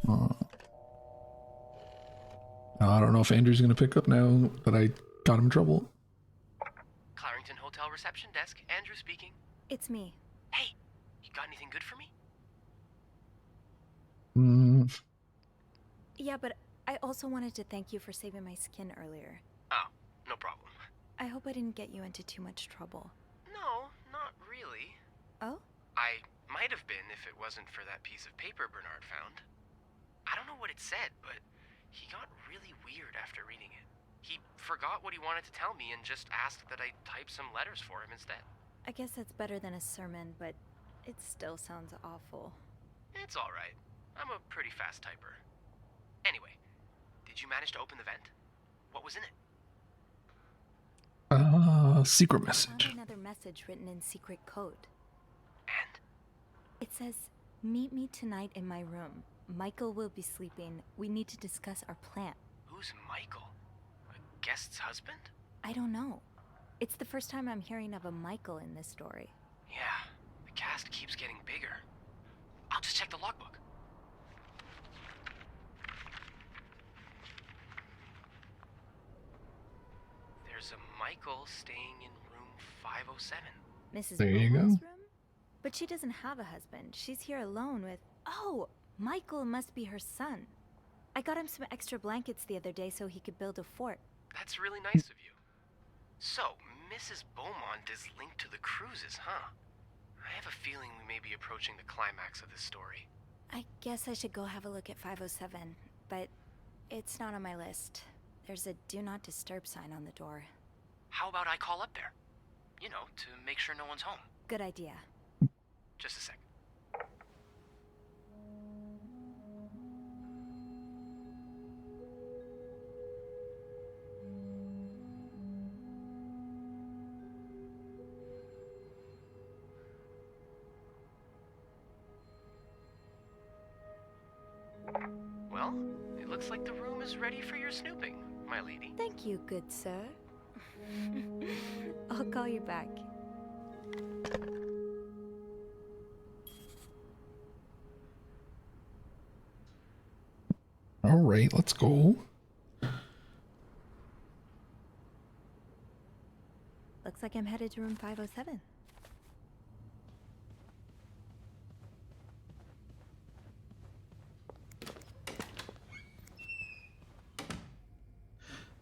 Uh, I don't know if Andrew's going to pick up now that I got him in trouble. Clarington Hotel reception desk. Andrew speaking. It's me. Hey, you got anything good for me? Yeah, but I also wanted to thank you for saving my skin earlier. Oh, no problem. I hope I didn't get you into too much trouble. No, not really. Oh? I might have been if it wasn't for that piece of paper Bernard found. I don't know what it said, but he got really weird after reading it. He forgot what he wanted to tell me and just asked that I type some letters for him instead. I guess that's better than a sermon, but it still sounds awful. It's alright. I'm a pretty fast typer. Anyway, did you manage to open the vent? What was in it? Secret I message. found another message written in secret code. And? It says, "Meet me tonight in my room. Michael will be sleeping. We need to discuss our plan." Who's Michael? A guest's husband? I don't know. It's the first time I'm hearing of a Michael in this story. Yeah, the cast keeps getting bigger. I'll just check the logbook. There's a Michael staying in room 507. Mrs. There you go. Beaumont's room? But she doesn't have a husband. She's here alone with... Oh, Michael must be her son. I got him some extra blankets the other day so he could build a fort. That's really nice of you. So, Mrs. Beaumont is linked to the cruises, huh? I have a feeling we may be approaching the climax of this story. I guess I should go have a look at 507, but it's not on my list. There's a do not disturb sign on the door. How about I call up there? You know, to make sure no one's home. Good idea. Just a sec. Well, it looks like the room is ready for your snooping, my lady. Thank you, good sir. I'll call you back. All right, let's go. Looks like I'm headed to room 507.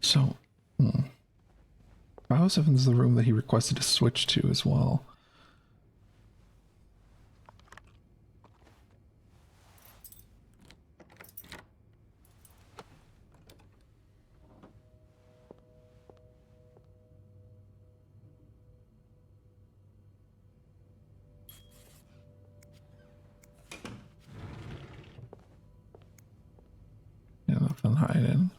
So, 507 is the room that he requested to switch to as well. Yeah, nothing hiding.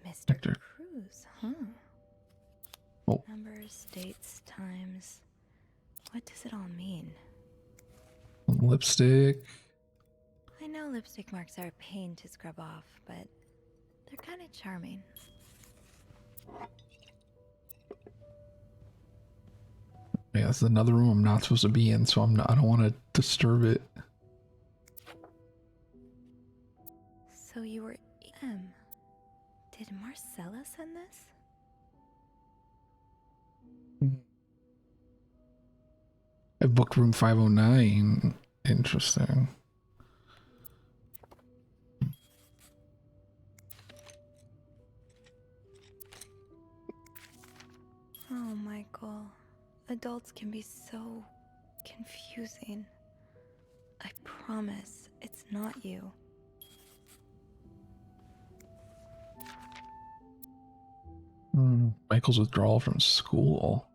Mr. Hector. Cruz, huh? Oh. Numbers, dates, times. What does it all mean? Lipstick. I know lipstick marks are a pain to scrub off, but they're kind of charming. Yeah, this is another room I'm not supposed to be in, so I don't want to disturb it. So you were Did Marcella send this? I booked room 509. Interesting. Oh, Michael. Adults can be so confusing. I promise it's not you. Michael's withdrawal from school.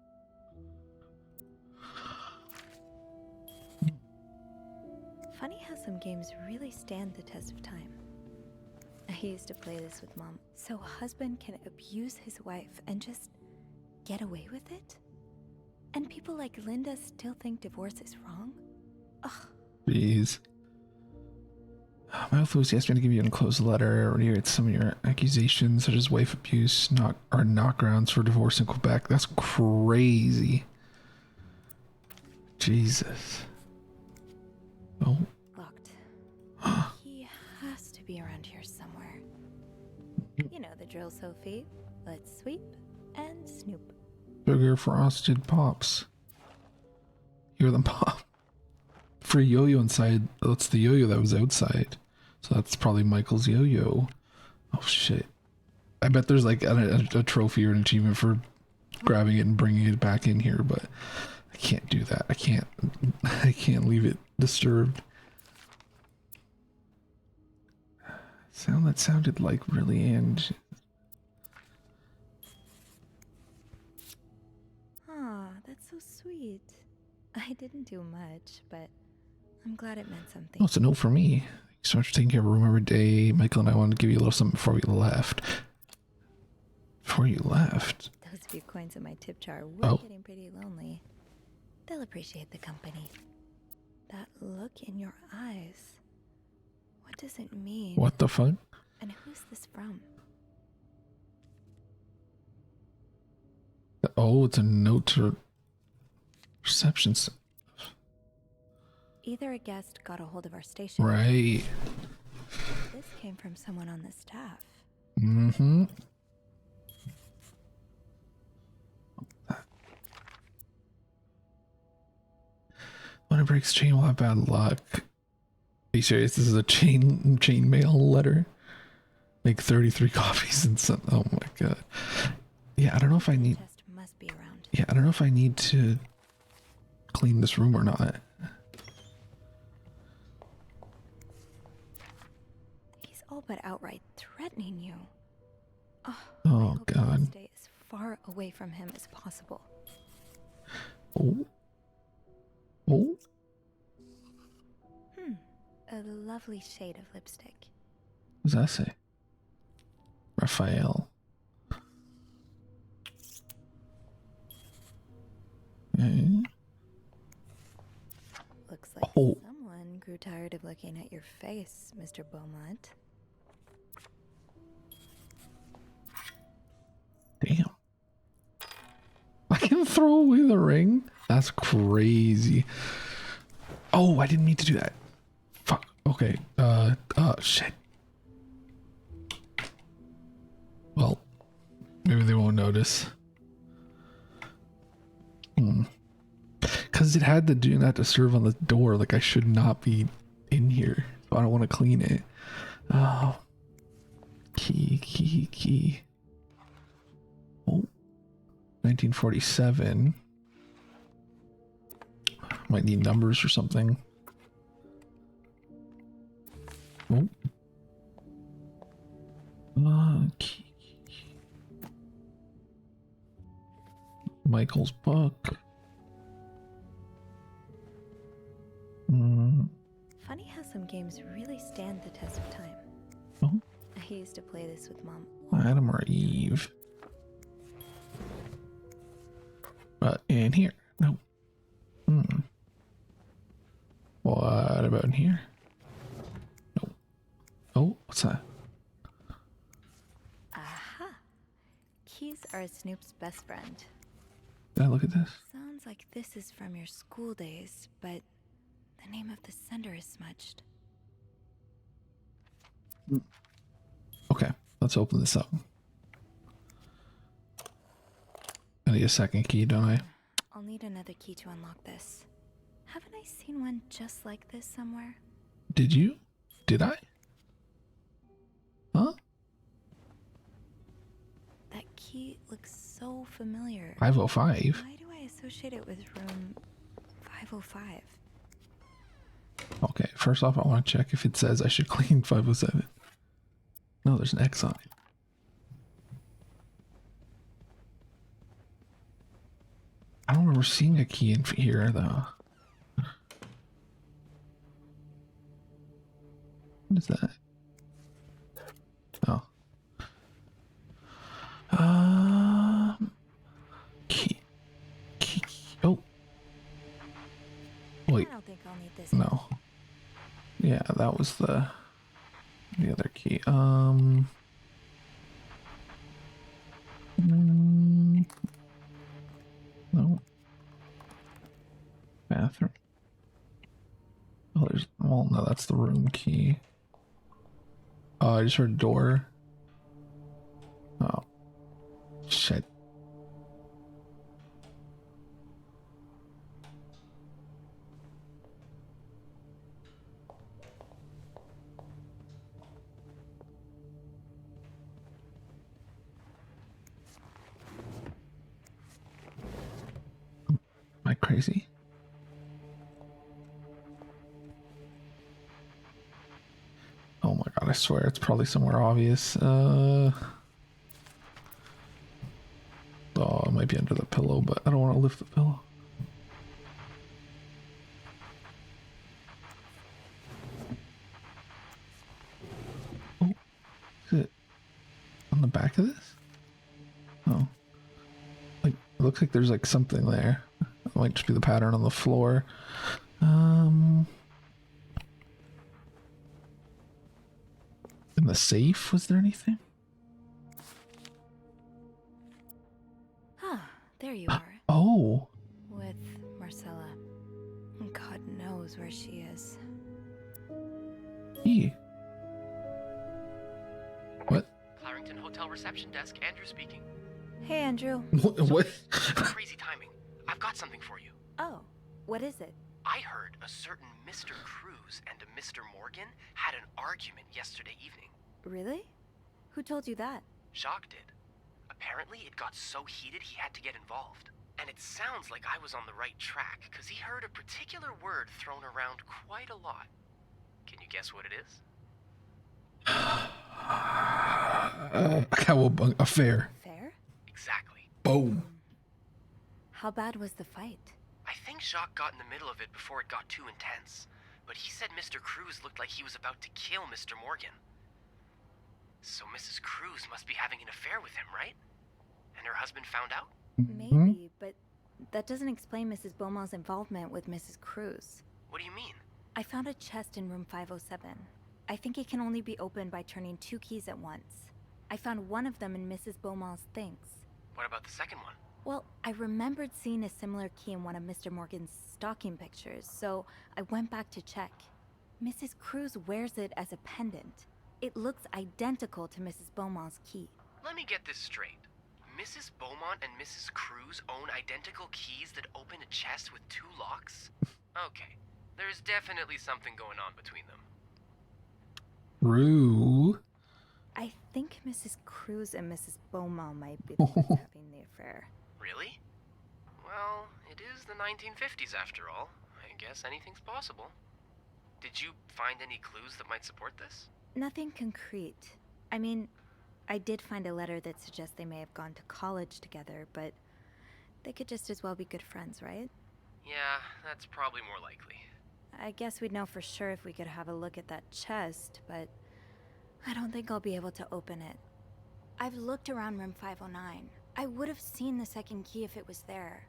Funny how some games really stand the test of time. I used to play this with Mom. So a husband can abuse his wife and just get away with it? And people like Linda still think divorce is wrong? Ugh. Jeez. My authority asked me to give you an enclosed letter reiterate some of your accusations, such as wife abuse, are not grounds for divorce in Quebec. That's crazy. Jesus. Oh. Locked. He has to be around here somewhere. You know the drill, Sophie. Let's sweep and snoop. Sugar frosted pops. Hear them pop. Free yo-yo inside. That's the yo-yo that was outside. So that's probably Michael's yo-yo. Oh shit. I bet there's like a trophy or an achievement for grabbing it and bringing it back in here, but I can't do that. I can't leave it disturbed. That sounded like really and Ah, that's so sweet. I didn't do much, but I'm glad it meant something. oh, it's a note for me. Thanks so much for taking care of a room every day. Michael and I wanted to give you a little something before we left. Before you left? Those few coins in my tip jar were getting pretty lonely. They'll appreciate the company. That look in your eyes. What does it mean? What the fuck? And who's this from? Oh, it's a note to reception. Either a guest got a hold of our station. Right. This came from someone on the staff. Mm-hmm. When it breaks chain, we'll have bad luck. Are you serious? This is a chain mail letter? Make 33 copies and some. Oh my god. Yeah, I don't know if I need. Chest must be around. Yeah, I don't know if I need to clean this room or not. He's all but outright threatening you. Oh Oh I god. stay as far away from him as possible. Oh. Oh. A lovely shade of lipstick. What does that say? Raphael. Okay. Looks like Oh. someone grew tired of looking at your face, Mr. Beaumont. Damn. I can throw away the ring? That's crazy. Oh, I didn't mean to do that. Fuck. Okay. Shit. Well, maybe they won't notice. Because it had the do not disturb on the door. Like, I should not be in here. So I don't want to clean it. Oh. Key. Oh. 1947. Might need numbers or something. Oh. Key. Michael's book. Funny how some games really stand the test of time. Oh. I used to play this with Mom. Adam or Eve. In here. No. What about in here? No. Oh, what's that? Aha! Keys are Snoop's best friend. Did I look at this? Sounds like this is from your school days, but the name of the sender is smudged. Okay, let's open this up. I need a second key, don't I? I'll need another key to unlock this. Haven't I seen one just like this somewhere? Did you? Did I? Huh? That key looks so familiar. 505. Why do I associate it with room 505? Okay, first off, I want to check if it says I should clean 507. No, there's an X on it. I don't remember seeing a key in here, though. What is that? Oh. Key. Oh. Wait. I don't think I'll need this. No. Yeah, that was the other key. No. bathroom. Oh, there's. Well, no, that's the room key. Oh, I just heard a door. Oh, shit. Am I crazy? Oh my god, I swear it's probably somewhere obvious. Oh, it might be under the pillow, but I don't want to lift the pillow. Oh, is it on the back of this? Oh. Like, it looks like there's like something there. It might just be the pattern on the floor. In the safe, was there anything? Ah, there you are. Oh, With Marcella. God knows where she is. he. What? Clarington Hotel reception desk, Andrew speaking. Hey, Andrew. What? Crazy timing. I've got something for you. Oh, what is it? I heard a certain Mr. Cruz and a Mr. Morgan had an argument yesterday evening. Really? Who told you that? Jacques did. Apparently, it got so heated he had to get involved. And it sounds like I was on the right track, because he heard a particular word thrown around quite a lot. Can you guess what it is? Cowabunga affair. Fair? Exactly. Boom. How bad was the fight? I think Jacques got in the middle of it before it got too intense. But he said Mr. Cruz looked like he was about to kill Mr. Morgan. So Mrs. Cruz must be having an affair with him, right? And her husband found out? Maybe, but that doesn't explain Mrs. Beaumont's involvement with Mrs. Cruz. What do you mean? I found a chest in room 507. I think it can only be opened by turning 2 keys at once. I found one of them in Mrs. Beaumont's things. What about the second one? Well, I remembered seeing a similar key in one of Mr. Morgan's stocking pictures, so I went back to check. Mrs. Cruz wears it as a pendant. It looks identical to Mrs. Beaumont's key. Let me get this straight. Mrs. Beaumont and Mrs. Cruz own identical keys that open a chest with 2 locks? Okay, there's definitely something going on between them. Rue. I think Mrs. Cruz and Mrs. Beaumont might be the ones having the affair. Really? Well, it is the 1950s after all. I guess anything's possible. Did you find any clues that might support this? Nothing concrete. I mean, I did find a letter that suggests they may have gone to college together, but they could just as well be good friends, right? Yeah, that's probably more likely. I guess we'd know for sure if we could have a look at that chest, but I don't think I'll be able to open it. I've looked around room 509. I would have seen the second key if it was there.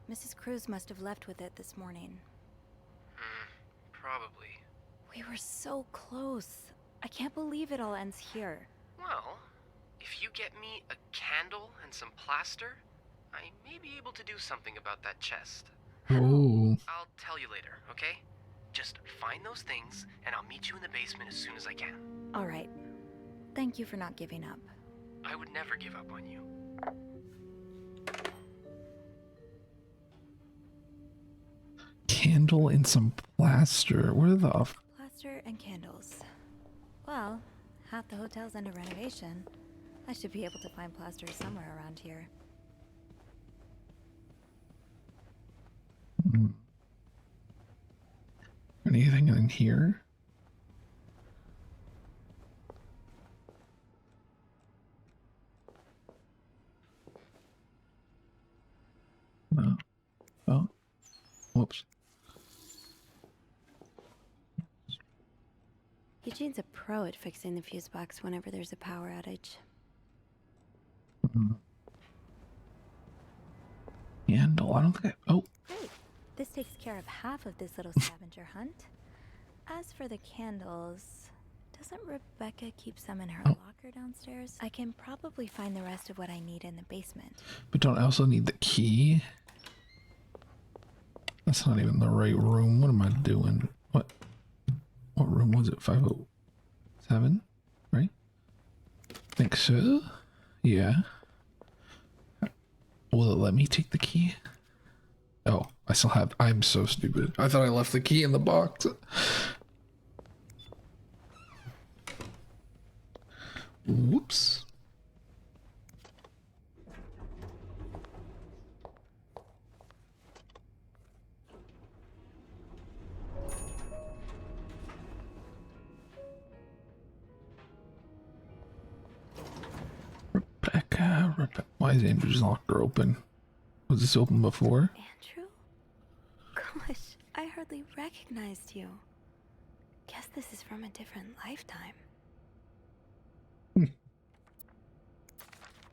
Mrs. Cruz must have left with it this morning. Probably. We were so close. I can't believe it all ends here. Well, if you get me a candle and some plaster, I may be able to do something about that chest. Oh. I'll tell you later, okay? Just find those things, and I'll meet you in the basement as soon as I can. All right. Thank you for not giving up. I would never give up on you. Candle and some plaster. Where the Plaster and candles. Well, half the hotel's under renovation. I should be able to find plaster somewhere around here. Anything in here? No. Oh. Whoops. Eugene's a pro at fixing the fuse box whenever there's a power outage. Candle. I don't think I. Oh. Great. This takes care of half of this little scavenger hunt. As for the candles, doesn't Rebecca keep some in her locker downstairs? I can probably find the rest of what I need in the basement. But don't I also need the key? That's not even the right room. What am I doing? What room was it? 507? Right? Think so? Yeah. Will it let me take the key? Oh, I still have. I'm so stupid. I thought I left the key in the box. Whoops. Rebecca. Why is Andrew's locker open? Was this open before? Andrew? Gosh, I hardly recognized you. Guess this is from a different lifetime.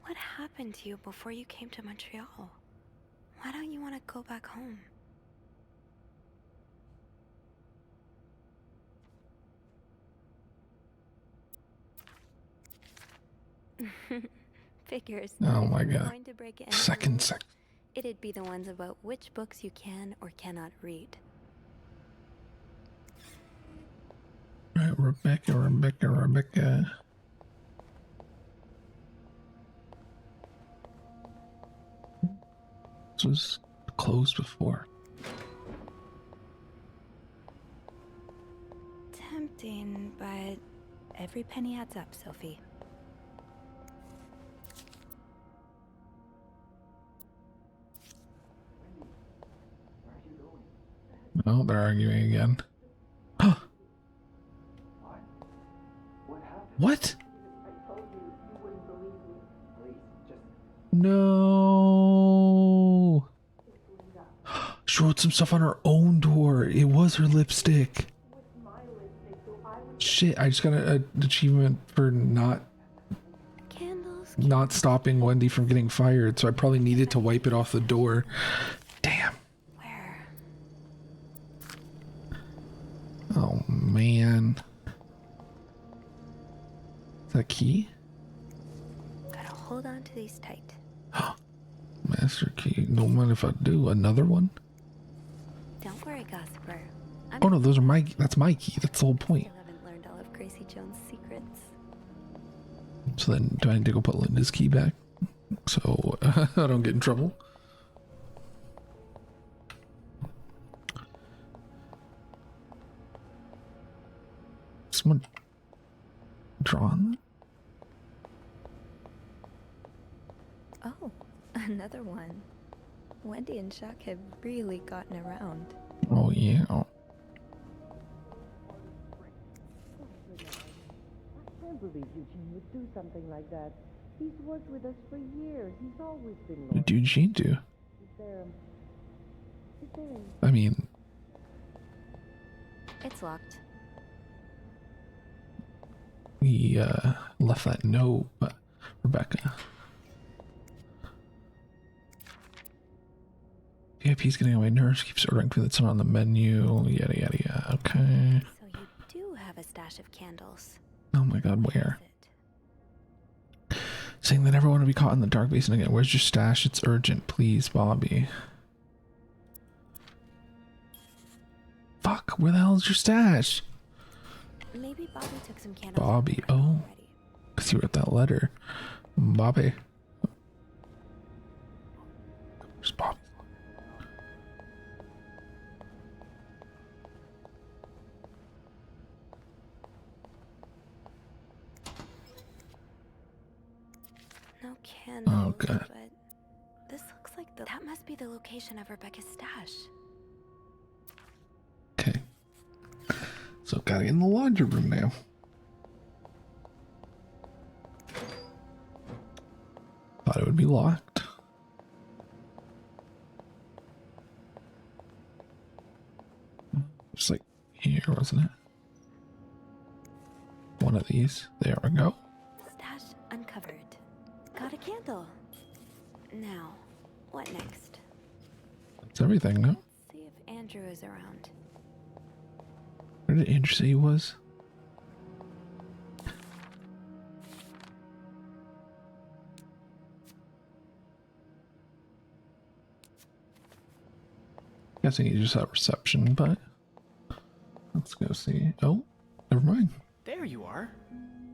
What happened to you before you came to Montreal? Why don't you want to go back home? Figures. Oh my If you're god. going to break any Second rules, sec. it'd be the ones about which books you can or cannot read. Right, Rebecca. This was closed before. Tempting, but every penny adds up, Sophie. Oh, they're arguing again. What? No. She wrote some stuff on her own door. It was her lipstick. Shit, I just got an achievement for Candles. not stopping Wendy from getting fired, so I probably needed to wipe it off the door. Damn. Where? Oh man. Is that a key? Gotta hold on to these tight. Master key. Don't mind if I do. Another one? Don't worry, gossiper. Oh no, those are that's my key. That's the whole point. Still haven't learned all of Gracie Jones' secrets. So then, do I need to go put Linda's key back? So I don't get in trouble? Someone drawn? Oh, another one. Wendy and Chuck have really gotten around. Oh yeah. I can't believe Eugene would do something like that. He's worked with us for years. He's always been loyal. What did Eugene do? Is there I mean, It's locked. he left that note, but Rebecca. VIP's getting away. Nurse keeps ordering food that's not on the menu. Yada yada yada. Okay. So you do have a stash of candles. Oh my god, where? Is it? Saying that everyone will be caught in the dark basin again. Where's your stash? It's urgent, please, Bobby. Fuck, where the hell is your stash? Maybe Bobby took some candles. Bobby, from the room oh. already. Because he wrote that letter. Bobby. Where's Bobby? No candles. Oh, God. But this looks like that must be the location of Rebecca's stash. Okay. So gotta get in the laundry room now. Thought it would be locked. Just like here, wasn't it? One of these. There we go. Stash uncovered. Got a candle. Now, what next? That's everything, no? Let's see if Andrew is around. Where did Andrew say he was? Guessing you just have reception, but let's go see. Oh, never mind. There you are.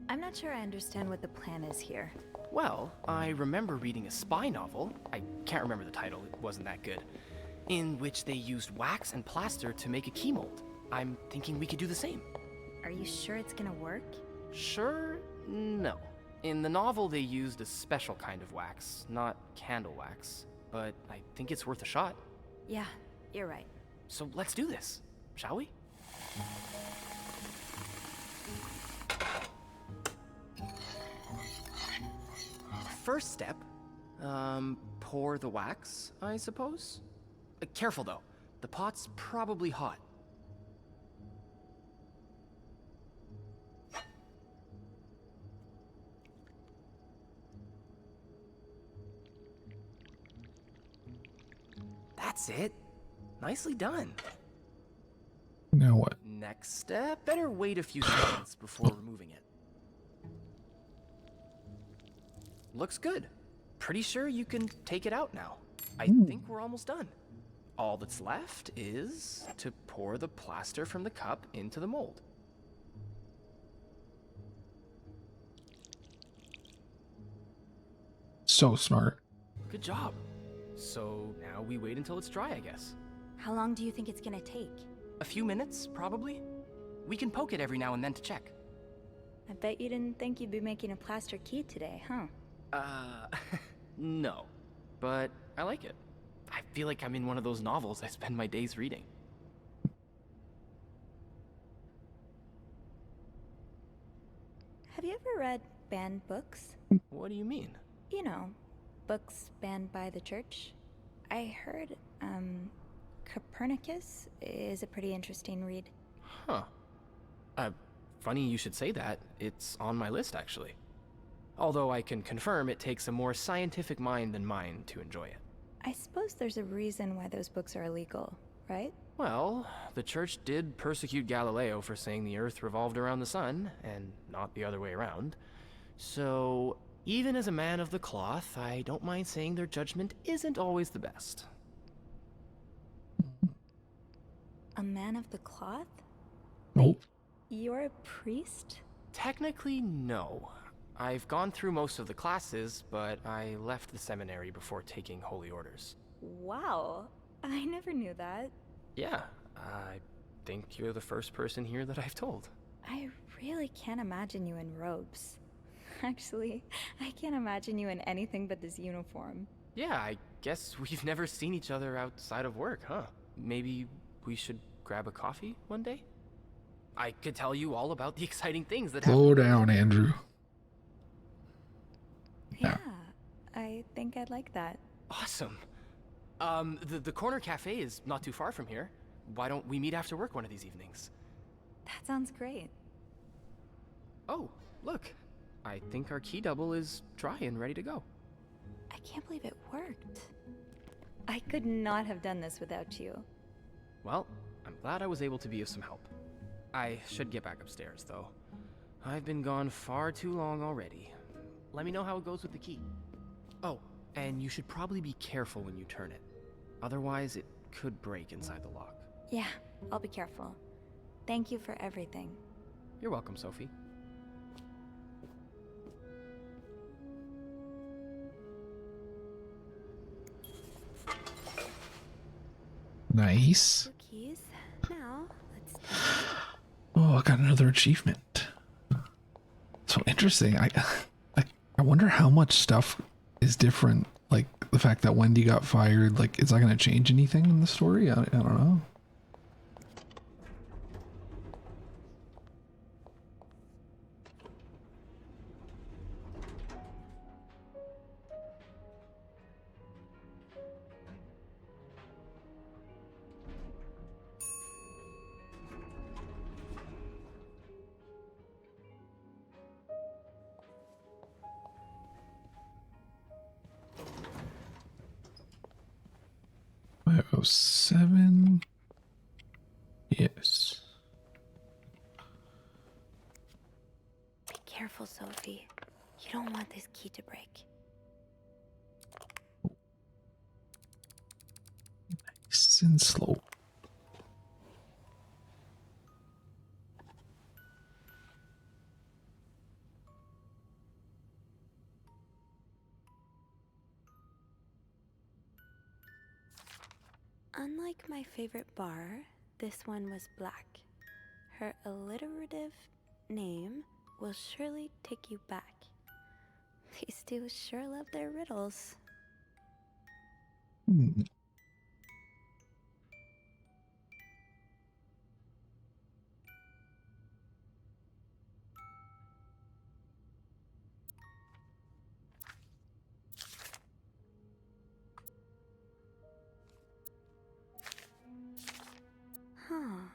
I'm not sure I understand what the plan is here. Well, I remember reading a spy novel, I can't remember the title, it wasn't that good, in which they used wax and plaster to make a key mold. I'm thinking we could do the same. Are you sure it's gonna work? Sure? No. In the novel, they used a special kind of wax, not candle wax. But I think it's worth a shot. Yeah, you're right. So let's do this, shall we? First step, pour the wax, I suppose? Careful though, the pot's probably hot. That's it. Nicely done. Now what? Next step, better wait a few seconds before removing it. Looks good. Pretty sure you can take it out now. I think we're almost done. All that's left is to pour the plaster from the cup into the mold. So smart. Good job. So now we wait until it's dry, I guess. How long do you think it's gonna take? A few minutes, probably. We can poke it every now and then to check. I bet you didn't think you'd be making a plaster key today, huh? No. But I like it. I feel like I'm in one of those novels I spend my days reading. Have you ever read banned books? What do you mean? You know, books banned by the church. I heard, Copernicus is a pretty interesting read. Huh. Funny you should say that. It's on my list, actually. Although I can confirm it takes a more scientific mind than mine to enjoy it. I suppose there's a reason why those books are illegal, right? Well, the church did persecute Galileo for saying the Earth revolved around the sun, and not the other way around. So, even as a man of the cloth, I don't mind saying their judgment isn't always the best. A man of the cloth? Nope. You're a priest? Technically, no. I've gone through most of the classes, but I left the seminary before taking holy orders. Wow, I never knew that. Yeah, I think you're the first person here that I've told. I really can't imagine you in robes. Actually, I can't imagine you in anything but this uniform. Yeah, I guess we've never seen each other outside of work, huh? Maybe we should grab a coffee one day? I could tell you all about the exciting things that Slow down, Andrew. Yeah, I think I'd like that. Awesome. The corner cafe is not too far from here. Why don't we meet after work one of these evenings? That sounds great. Oh, look. I think our key double is dry and ready to go. I can't believe it worked. I could not have done this without you. Well, I'm glad I was able to be of some help. I should get back upstairs, though. I've been gone far too long already. Let me know how it goes with the key. Oh, and you should probably be careful when you turn it. Otherwise, it could break inside the lock. Yeah, I'll be careful. Thank you for everything. You're welcome, Sophie. Nice. Two keys. Now, let's Oh, I got another achievement. So interesting. I wonder how much stuff is different. Like the fact that Wendy got fired. Like, is that going to change anything in the story? I don't know. Oh, 7. Yes. be careful, Sophie. You don't want this key to break. Nice. Sinslope. Unlike my favorite bar, this one was black. Her alliterative name will surely take you back. These two sure love their riddles. Hmm. Huh.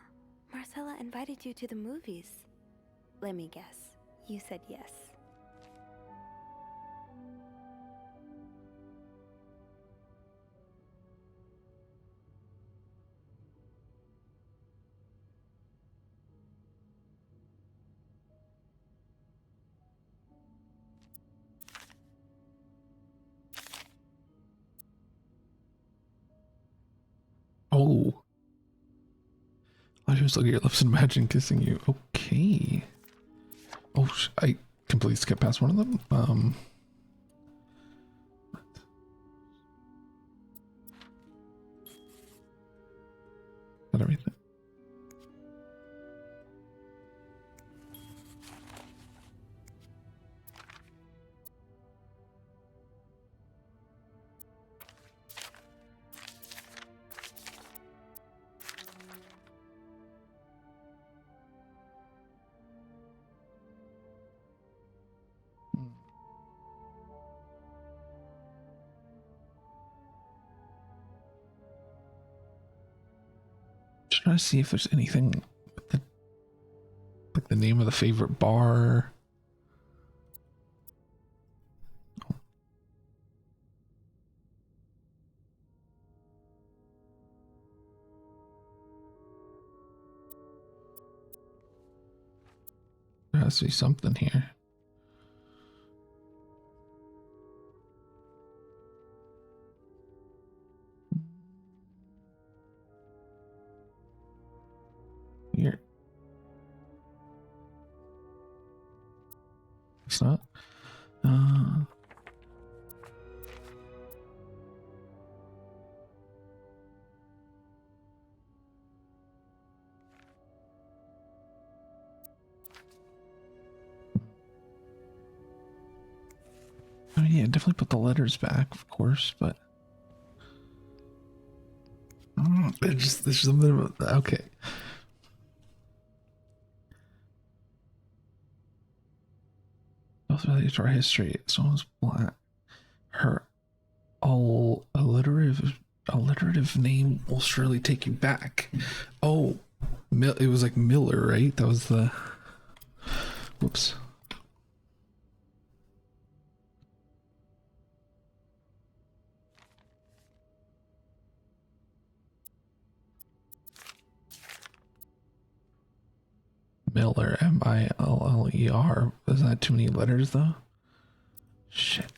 Marcella invited you to the movies. Let me guess. You said yes. Oh. I just look at your lips and imagine kissing you. Okay. Oh, I completely skipped past one of them. Not everything. Just trying to see if there's anything with the, like the name of the favorite bar. There has to be something here. Here. It's not. I mean, yeah, definitely put the letters back, of course, but there's something about that. Okay. Also related to our history. Someone's black. Her alliterative name will surely take you back. Oh, it was like Miller, right? That was the. Whoops. Miller, Miller. Isn't that too many letters though? Shit.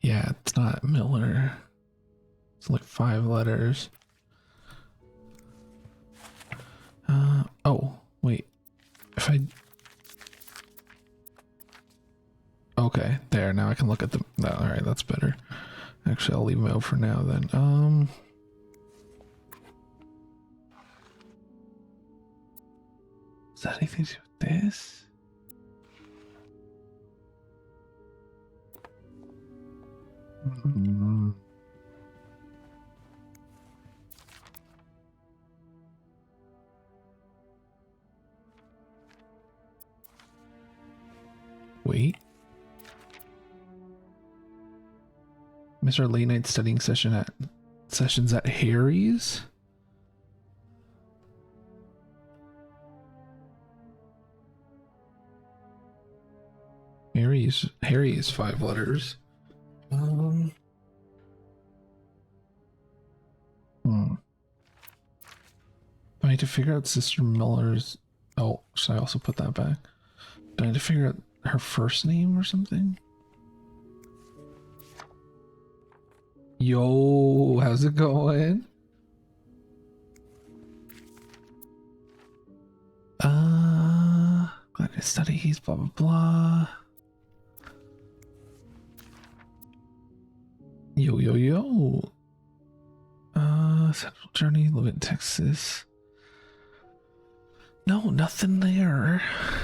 Yeah, it's not Miller. It's like 5 letters. Oh, wait. If I... Okay, there, now I can look at the... No, alright, that's better. Actually, I'll leave them out for now then. Is that anything to do with this? Wait. miss our late night studying sessions at Harry's. Harry is 5 letters. I need to figure out Sister Miller's. Oh, should I also put that back? Do I need to figure out her first name or something? Yo, how's it going? Glad to study. He's blah blah blah. Yo yo yo. Central Journey, live in Texas. No, nothing there.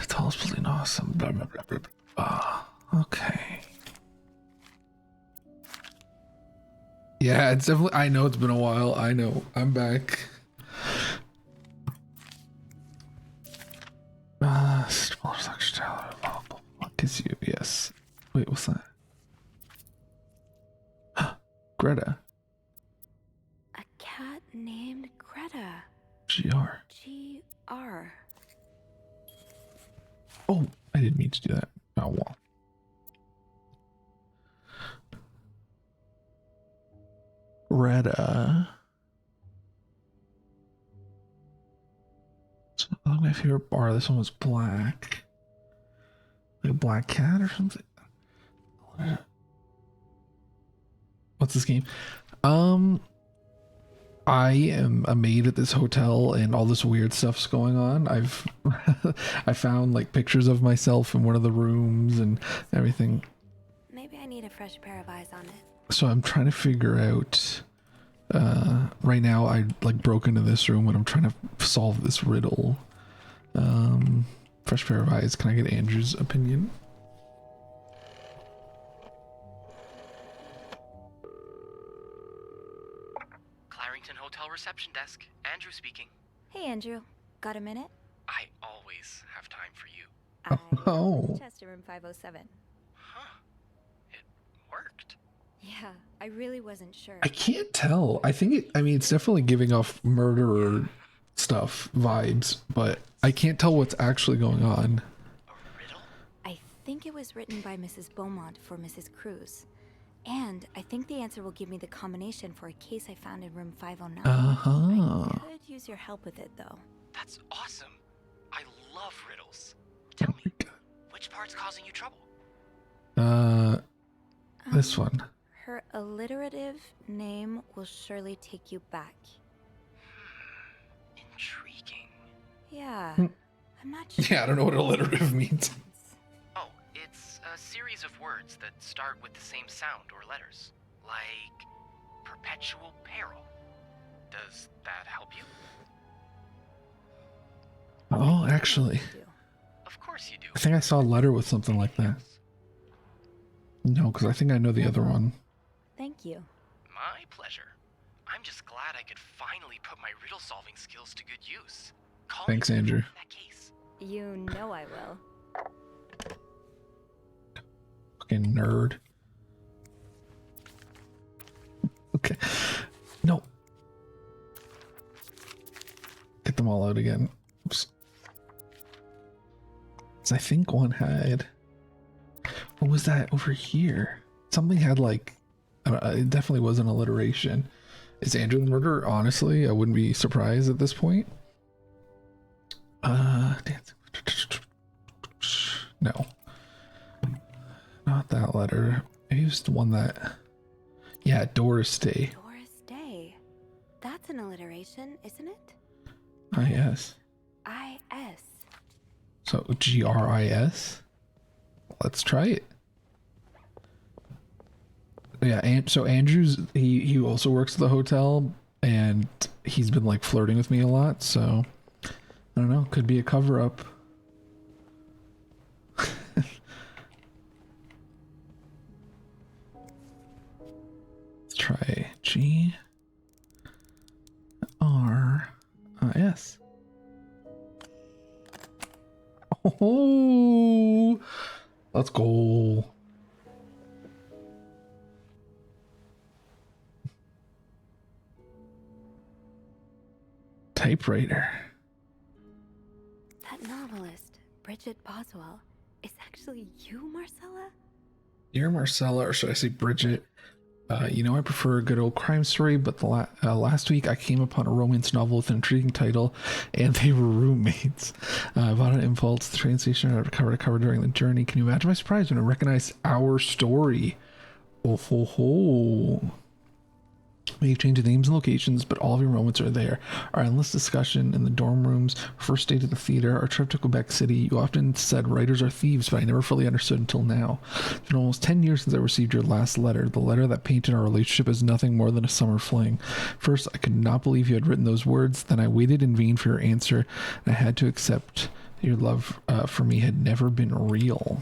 Tall's building, awesome. Blah blah blah blah blah. Okay. Yeah, it's definitely. I know it's been a while. I know. I'm back. Smaller section. What is you? Yes. Wait, what's that? Greta. A cat named Greta. GR. GR. Oh, I didn't mean to do that. Oh well. Greta. So, I like my favorite bar. This one was black. Like a black cat or something. What's this game? I am a maid at this hotel and all this weird stuff's going on. I found like pictures of myself in one of the rooms and everything. Maybe I need a fresh pair of eyes on it. So I'm trying to figure out right now I like broke into this room and I'm trying to solve this riddle. Fresh pair of eyes. Can I get Andrew's opinion? Clarington Hotel reception desk. Andrew speaking. Hey, Andrew. Got a minute? I always have time for you. Oh. Chester room 507. Huh. It worked. Yeah, I really wasn't sure. I can't tell. I think I mean, it's definitely giving off murderer stuff vibes, but I can't tell what's actually going on. A riddle? I think it was written by Mrs. Beaumont for Mrs. Cruz. And I think the answer will give me the combination for a case I found in room 509. I could use your help with it, though. That's awesome. I love riddles. Tell me, which part's causing you trouble? This one. Her alliterative name will surely take you back. Intriguing. Yeah, I'm not sure. Yeah, I don't know what alliterative means. Oh, it's a series of words that start with the same sound or letters. Like perpetual peril. Does that help you? Oh, actually, Of course you do. I think I saw a letter with something like that. No, because I think I know the other one. Thank you. My pleasure. I'm just glad I could finally put my riddle solving skills to good use. Call Thanks, me Andrew. that case. You know I will. Fucking nerd. Okay. No. Get them all out again. Oops. So I think one had... What was that over here? Something had like... it definitely was an alliteration. Is Andrew the murderer? Honestly, I wouldn't be surprised at this point. No. Not that letter. Maybe it was the one that... Yeah, Doris Day. Doris Day. That's an alliteration, isn't it? I-S. I-S. So G-R-I-S? Let's try it. Yeah, and so Andrew's he also works at the hotel and he's been like flirting with me a lot, so I don't know, could be a cover up. Let's try G-R-I-S. Oh, let's go. typewriter. That novelist, Bridget Boswell, is actually you, Marcella? Dear Marcella, or should I say Bridget, you know I prefer a good old crime story, but the last week I came upon a romance novel with an intriguing title, and they were roommates. I bought an impulse. The train station I cover to cover during the journey. Can you imagine my surprise when I recognized our story? Oh ho ho. May have changed the names and locations, but all of your moments are there. Our endless discussion in the dorm rooms, first date at the theater, our trip to Quebec City. You often said writers are thieves, but I never fully understood until now. It's been almost 10 years since I received your last letter, the letter that painted our relationship as nothing more than a summer fling. First, I could not believe you had written those words. Then I waited in vain for your answer, and I had to accept that your love for me had never been real.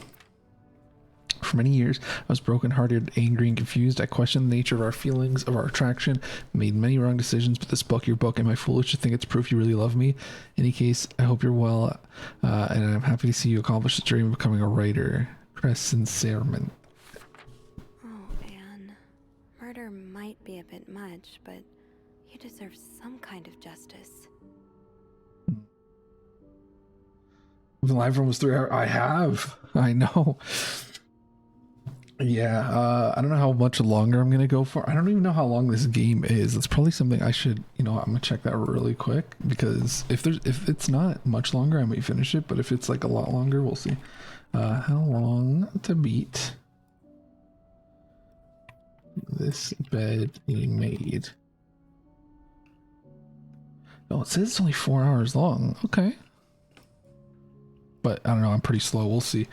For many years, I was broken-hearted, angry, and confused. I questioned the nature of our feelings, of our attraction, made many wrong decisions, but this book, your book, am I foolish to think it's proof you really love me? In any case, I hope you're well, and I'm happy to see you accomplish the dream of becoming a writer. Press sincerement. Oh, Anne. Murder might be a bit much, but you deserve some kind of justice. The live room was 3 hours. I have. I know. Yeah, I don't know how much longer I'm gonna go for. I don't even know how long this game is. It's probably something I should, I'm gonna check that really quick, because if it's not much longer, I may finish it, but if it's like a lot longer, we'll see. How long to beat this bed being made? Oh, it says it's only 4 hours long. Okay. But I don't know, I'm pretty slow. We'll see.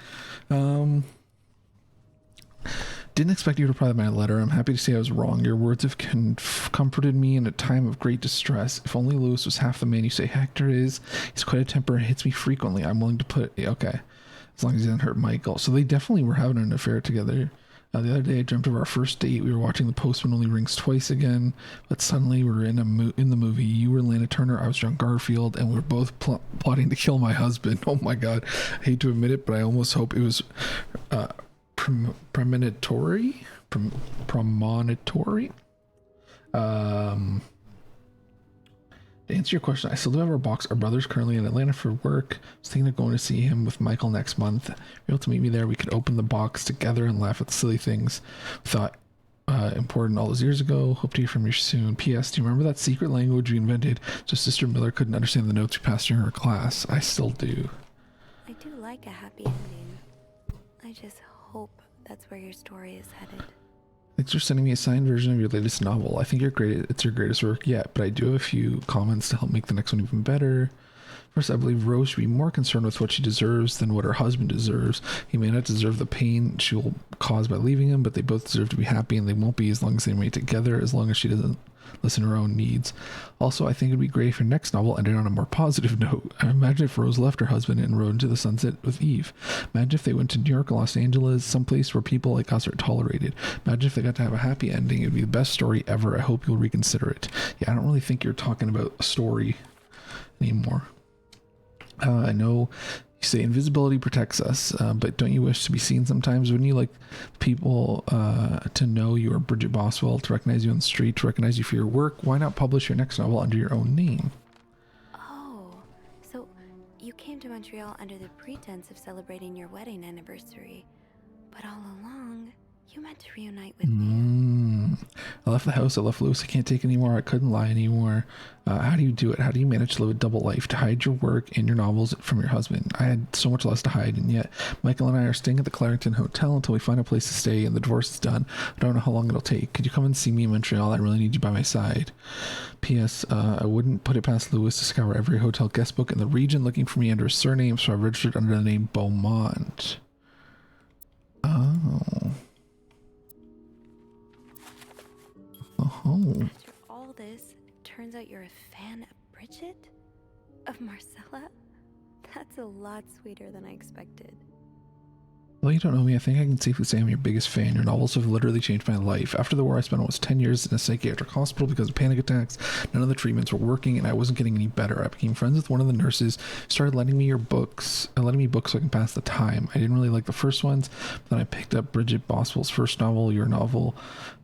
Didn't expect you to reply to my letter. I'm happy to say I was wrong. Your words have comforted me in a time of great distress. If only Lewis was half the man you say Hector is. He's quite a temper and hits me frequently. I'm willing to put... Okay. As long as he doesn't hurt Michael. So they definitely were having an affair together. The other day I dreamt of our first date. We were watching The Postman Only Rings Twice again. But suddenly we were in the movie. You were Lana Turner. I was John Garfield. And we were both plotting to kill my husband. Oh my God. I hate to admit it, but I almost hope it was... premonitory. To answer your question, I still do have our box. Our brother's currently in Atlanta for work. I was thinking of going to see him with Michael next month. If you're able to meet me there, we could open the box together and laugh at the silly things we thought important all those years ago. Hope to hear from you soon. P.S. Do you remember that secret language we invented so Sister Miller couldn't understand the notes we passed during her class? I still do. I do like a happy ending. I just hope that's where your story is headed. Thanks for sending me a signed version of your latest novel. I think it's your greatest work yet, but I do have a few comments to help make the next one even better. First, I believe Rose should be more concerned with what she deserves than what her husband deserves. He may not deserve the pain she will cause by leaving him, but they both deserve to be happy, and they won't be as long as they remain together, as long as she doesn't listen to her own needs. Also, I think it'd be great if your next novel ended on a more positive note. Imagine if Rose left her husband and rode into the sunset with Eve. Imagine if they went to New York or Los Angeles, someplace where people like us are tolerated. Imagine if they got to have a happy ending. It'd be the best story ever. I hope you'll reconsider it. Yeah, I don't really think you're talking about a story anymore. I know you say invisibility protects us, but don't you wish to be seen sometimes? Wouldn't you like people to know you are Bridget Boswell, to recognize you on the street, to recognize you for your work? Why not publish your next novel under your own name? Oh, so you came to Montreal under the pretense of celebrating your wedding anniversary, but all along, you meant to reunite with me. I left the house. I left Lewis. I can't take anymore. I couldn't lie anymore. How do you do it? How do you manage to live a double life, to hide your work and your novels from your husband? I had so much less to hide, and yet Michael and I are staying at the Clarington Hotel until we find a place to stay and the divorce is done. I don't know how long it'll take. Could you come and see me in Montreal? I really need you by my side. P.S. I wouldn't put it past Lewis to scour every hotel guest book in the region looking for me under a surname, so I registered under the name Beaumont. Oh. Oh. After all this, it turns out you're a fan of Bridget? Of Marcella? That's a lot sweeter than I expected. Well, you don't know me. I think I can safely say I'm your biggest fan. Your novels have literally changed my life. After the war, I spent almost 10 years in a psychiatric hospital because of panic attacks. None of the treatments were working, and I wasn't getting any better. I became friends with one of the nurses, started letting me books so I can pass the time. I didn't really like the first ones, but then I picked up Bridget Boswell's first novel, your novel.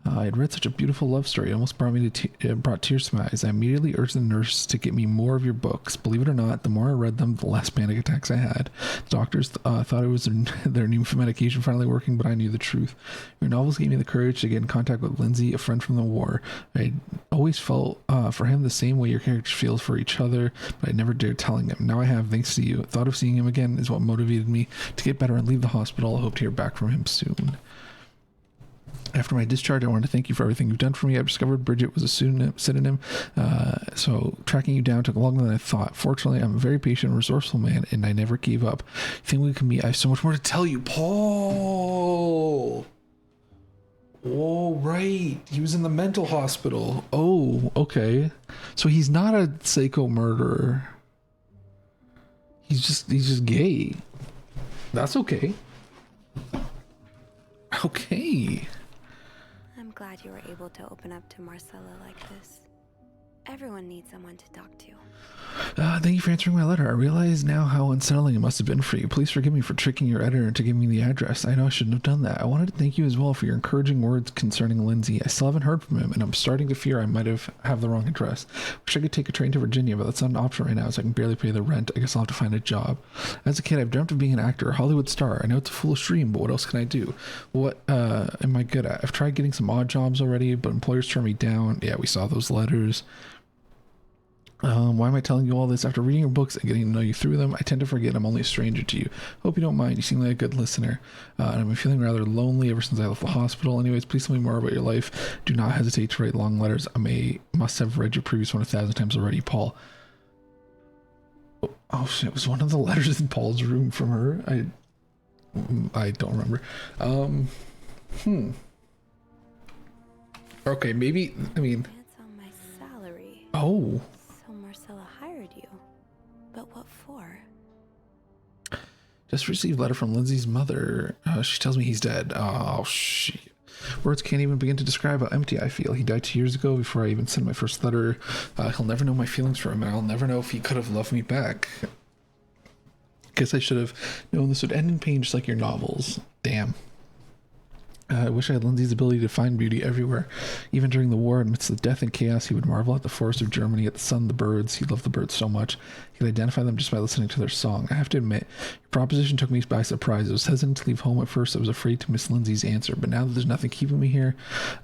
I had read such a beautiful love story. It almost brought me to brought tears to my eyes. I immediately urged the nurse to get me more of your books. Believe it or not, the more I read them, the less panic attacks I had. The doctors thought it was their new medication finally working, but I knew the truth. Your novels gave me the courage to get in contact with Lindsay, a friend from the war. I always felt for him the same way your characters feel for each other, but I never dared telling him. Now I have, thanks to you. Thought of seeing him again is what motivated me to get better and leave the hospital. I hope to hear back from him soon. After my discharge, I want to thank you for everything you've done for me. I discovered Bridget was a synonym, so tracking you down took longer than I thought. Fortunately, I'm a very patient and resourceful man, and I never gave up. Think we can meet? I have so much more to tell you, Paul. Oh, right. He was in the mental hospital. Oh, okay. So he's not a psycho murderer. He's just gay. That's okay. Okay. I'm glad you were able to open up to Marcella like this. Everyone needs someone to talk to. Thank you for answering my letter. I realize now how unsettling it must have been for you. Please forgive me for tricking your editor into giving me the address. I know I shouldn't have done that. I wanted to thank you as well for your encouraging words concerning Lindsay. I still haven't heard from him, and I'm starting to fear I might have the wrong address. Wish I could take a train to Virginia, but that's not an option right now, so I can barely pay the rent. I guess I'll have to find a job. As a kid, I've dreamt of being an actor, a Hollywood star. I know it's a foolish dream, but what else can I do? What am I good at? I've tried getting some odd jobs already, but employers turn me down. Yeah, we saw those letters. Why am I telling you all this? After reading your books and getting to know you through them, I tend to forget I'm only a stranger to you. Hope you don't mind. You seem like a good listener. And I've been feeling rather lonely ever since I left the hospital. Anyways, please tell me more about your life. Do not hesitate to write long letters. Must have read your previous one 1,000 times already, Paul. Oh shit, was one of the letters in Paul's room from her? I don't remember. Okay, maybe, I mean... Advance on my salary. Oh. So Marcella hired you. But what for? Just received a letter from Lindsay's mother. She tells me he's dead. Oh, shit. Words can't even begin to describe how empty I feel. He died 2 years ago before I even sent my first letter. He'll never know my feelings for him, and I'll never know if he could have loved me back. Guess I should have known this would end in pain just like your novels. Damn. I wish I had Lindsay's ability to find beauty everywhere. Even during the war, amidst the death and chaos, he would marvel at the forest of Germany, at the sun, the birds. He loved the birds so much. He could identify them just by listening to their song. I have to admit, your proposition took me by surprise. I was hesitant to leave home at first. I was afraid to miss Lindsay's answer. But now that there's nothing keeping me here,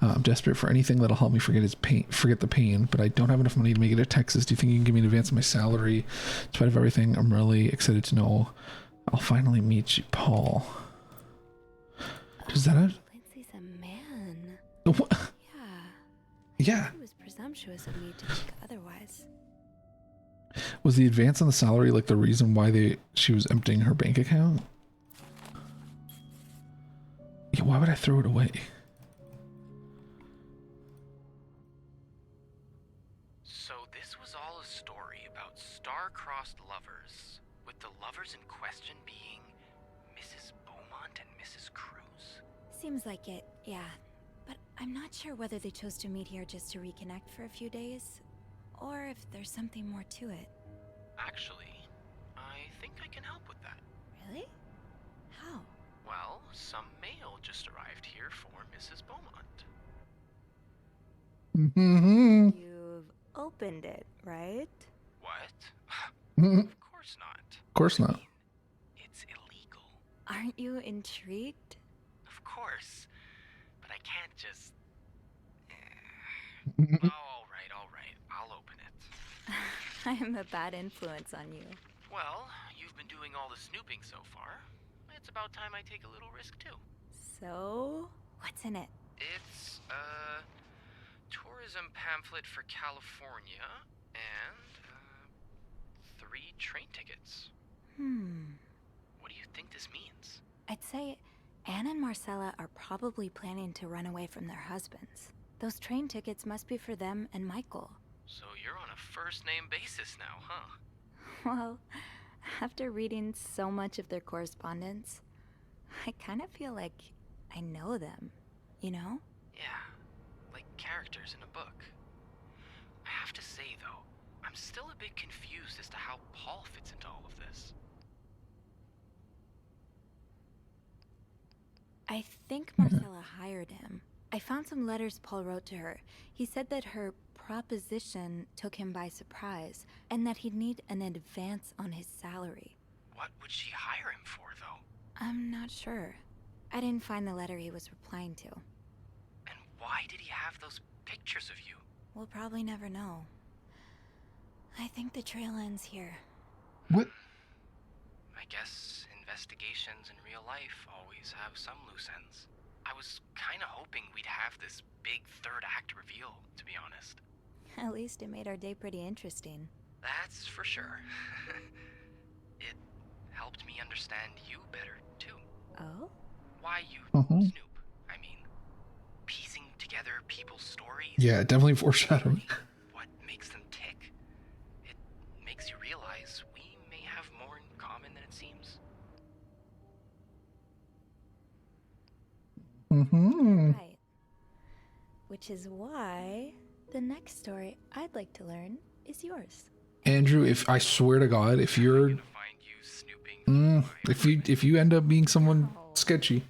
I'm desperate for anything that'll help me forget the pain. But I don't have enough money to make it to Texas. Do you think you can give me an advance of my salary? In spite of everything, I'm really excited to know I'll finally meet you, Paul. Is that it? Lindsay's a man. What? Yeah. It was presumptuous of me to think otherwise. Was the advance on the salary like the reason why she was emptying her bank account? Yeah, why would I throw it away? So this was all a story about star-crossed lovers, with the lovers in question being Mrs. Beaumont and Mrs. Cruz? Seems like it, yeah. But I'm not sure whether they chose to meet here just to reconnect for a few days, or if there's something more to it. Actually, I think I can help with that. Really? How? Well, some mail just arrived here for Mrs. Beaumont. Mm-hmm. You've opened it, right? What? Of course not. Of course I not. mean, it's illegal. Aren't you intrigued? Of course. But I can't just... Oh, all right. I'll open it. I am a bad influence on you. Well, you've been doing all the snooping so far. It's about time I take a little risk, too. So? What's in it? It's a tourism pamphlet for California and 3 train tickets. What do you think this means? I'd say Anne and Marcella are probably planning to run away from their husbands. Those train tickets must be for them and Michael. So you're on a first-name basis now, huh? Well, after reading so much of their correspondence, I kind of feel like I know them, you know? Yeah, like characters in a book. I have to say, though, I'm still a bit confused as to how Paul fits into all of this. I think Marcella hired him. I found some letters Paul wrote to her. He said that her proposition took him by surprise, and that he'd need an advance on his salary. What would she hire him for, though? I'm not sure. I didn't find the letter he was replying to. And why did he have those pictures of you? We'll probably never know. I think the trail ends here. What? I guess investigations in real life always have some loose ends. I was kind of hoping we'd have this big third act reveal, to be honest. At least it made our day pretty interesting. That's for sure. It helped me understand you better, too. Oh? Why you Mhm. snoop. I mean, piecing together people's stories. Yeah, definitely foreshadowing. What makes them tick. It makes you realize we may have more in common than it seems. Mm-hmm. Right. Which is why the next story I'd like to learn is yours. Andrew, if I swear to God, if you're I'm gonna find you snooping. if you end up being someone sketchy,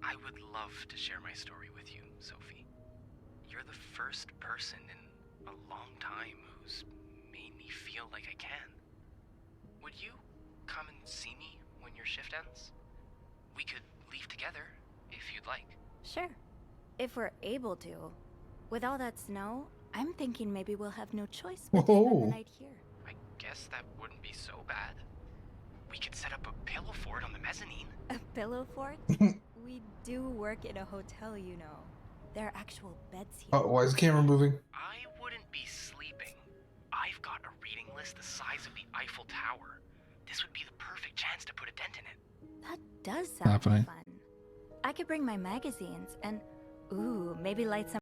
I would love to share my story with you, Sophie. You're the first person in a long time who's made me feel like I can. Would you come and see me when your shift ends? We could leave together if you'd like. Sure. If we're able to. With all that snow, I'm thinking maybe we'll have no choice but to spend Whoa. the night here. I guess that wouldn't be so bad. We could set up a pillow fort on the mezzanine. A pillow fort? We do work in a hotel, you know. There are actual beds here. oh, why is the camera moving? I wouldn't be sleeping. I've got a reading list the size of the Eiffel Tower. This would be the perfect chance to put a dent in it. That does sound Happening. fun. I could bring my magazines and, ooh, maybe light some